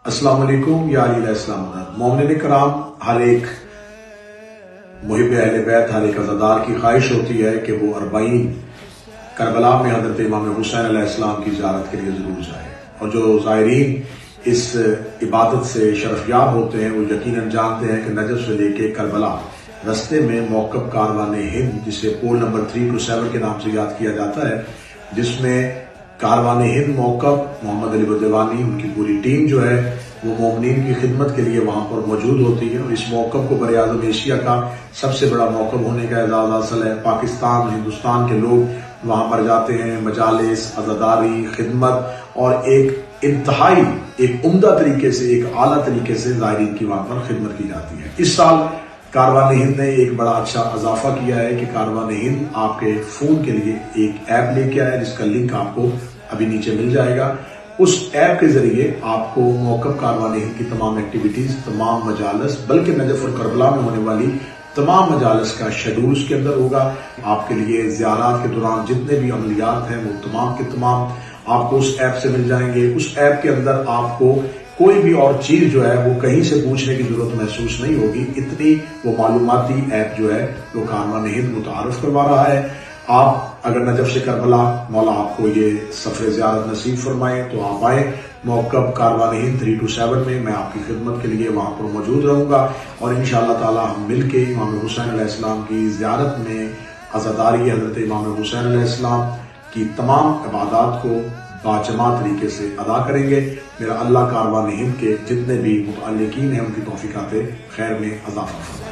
السلام علیکم یا علیہ السلام مومنین کرام، ہر ایک محب اہل بیت، ہر ایک عزادار کی خواہش ہوتی ہے کہ وہ 40 کربلا میں حضرت امام حسین علیہ السلام کی زیارت کے لیے ضرور جائے، اور جو زائرین اس عبادت سے شرفیاب ہوتے ہیں وہ یقیناً جانتے ہیں کہ نجف سے لے کے کربلا رستے میں موقف کاروان ہند، جسے پول نمبر 327 کے نام سے یاد کیا جاتا ہے، جس میں کاروان ہند موقف محمد علی بدوانی ان کی پوری ٹیم جو ہے وہ مومنین کی خدمت کے لیے وہاں پر موجود ہوتی ہے، اور اس موقف کو بر اعظم ایشیا کا سب سے بڑا موقف ہونے کا اعزاز حاصل ہے۔ پاکستان، ہندوستان کے لوگ وہاں پر جاتے ہیں، مجالس، عزاداری، خدمت، اور ایک انتہائی ایک عمدہ طریقے سے، ایک اعلیٰ طریقے سے زائرین کی وہاں پر خدمت کی جاتی ہے۔ اس سال کاروان ہند نے ایک بڑا اچھا اضافہ کیا ہے کہ کاروان ہند آپ کے فون کے لیے ایک ایپ لے کے آیا، جس کا لنک آپ کو ابھی نیچے مل جائے گا۔ اس ایپ کے ذریعے آپ کو موقف کاروان ہند کی تمام ایکٹیویٹیز، تمام مجالس، بلکہ نجف اور کربلا میں ہونے والی تمام مجالس کا شیڈول اس کے اندر ہوگا۔ آپ کے لیے زیارات کے دوران جتنے بھی عملیات ہیں وہ تمام کے تمام آپ کو اس ایپ سے مل جائیں گے۔ اس ایپ کے اندر آپ کو کوئی بھی اور چیز جو ہے وہ کہیں سے پوچھنے کی ضرورت محسوس نہیں ہوگی، اتنی وہ معلوماتی ایپ جو ہے وہ کاروان ہند متعارف کروا رہا ہے۔ آپ اگر نجف سے کربلا مولا آپ کو یہ سفر زیارت نصیب فرمائے تو آپ آئیں موقف کاروان ہند 327 میں، میں آپ کی خدمت کے لیے وہاں پر موجود رہوں گا، اور انشاءاللہ تعالی ہم مل کے امام حسین علیہ السلام کی زیارت میں عزاداری حضرت امام حسین علیہ السلام کی تمام عبادات کو باجماع طریقے سے ادا کریں گے۔ میرا اللہ کاروان ہند کے جتنے بھی متعلقین ہیں ان کی توفیقات خیر میں اضافہ فرمائے۔